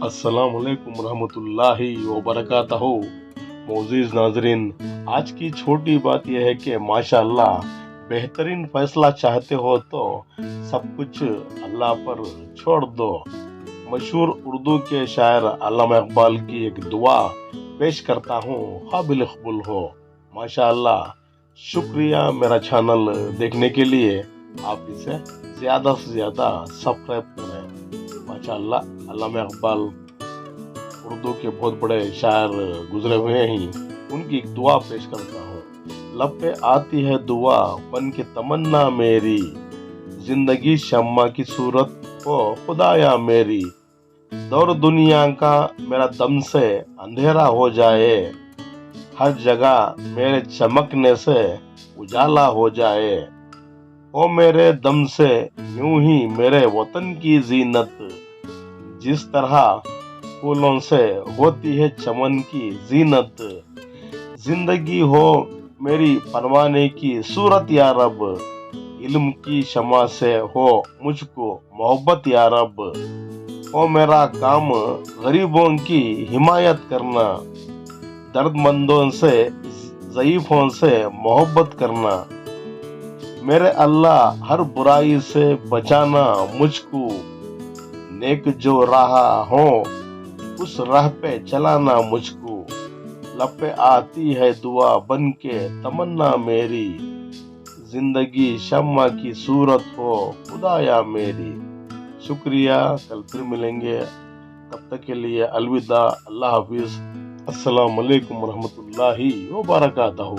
अस्सलाम वालेकुम रहमतुल्लाहि व बरकातहू। मोअज़्ज़िज़ नाज़रीन, आज की छोटी बात यह है कि माशाअल्लाह बेहतरीन फैसला चाहते हो तो सब कुछ अल्लाह पर छोड़ दो। मशहूर उर्दू के शायर अल्लामा इकबाल की एक दुआ पेश करता हूँ, काबिल कबूल हो। माशाअल्लाह, शुक्रिया मेरा चैनल देखने के लिए। आप इसे ज़्यादा से ज़्यादा सब्सक्राइब करें। माशाअल्लाह, अल्लामा इकबाल उर्दू के बहुत बड़े शायर गुजरे हुए हैं, उनकी एक दुआ पेश करता हूँ। लब पे आती है दुआ बन के तमन्ना मेरी, जिंदगी शम्मा की सूरत हो खुदाया मेरी। दौर दुनिया का मेरा दम से अंधेरा हो जाए, हर जगह मेरे चमकने से उजाला हो जाए। ओ मेरे दम से यूं ही मेरे वतन की जीनत, जिस तरह फूलों से होती है चमन की जीनत। जिंदगी हो मेरी परवाने की सूरत या रब, इल्म की शमा से हो मुझको मोहब्बत या रब। ओ मेरा काम गरीबों की हिमायत करना, दर्दमंदों से ज़ईफों से मोहब्बत करना। मेरे अल्लाह हर बुराई से बचाना मुझको, नेक जो राह हो उस राह पे चलाना मुझको। लब पे आती है दुआ बन के तमन्ना मेरी, जिंदगी शम्मा की सूरत हो खुदाया मेरी। शुक्रिया, कल फिर मिलेंगे, तब तक के लिए अलविदा, अल्लाह हाफिज। अस्सलाम वालेकुम रहमतुल्लाहि व बरकातहू।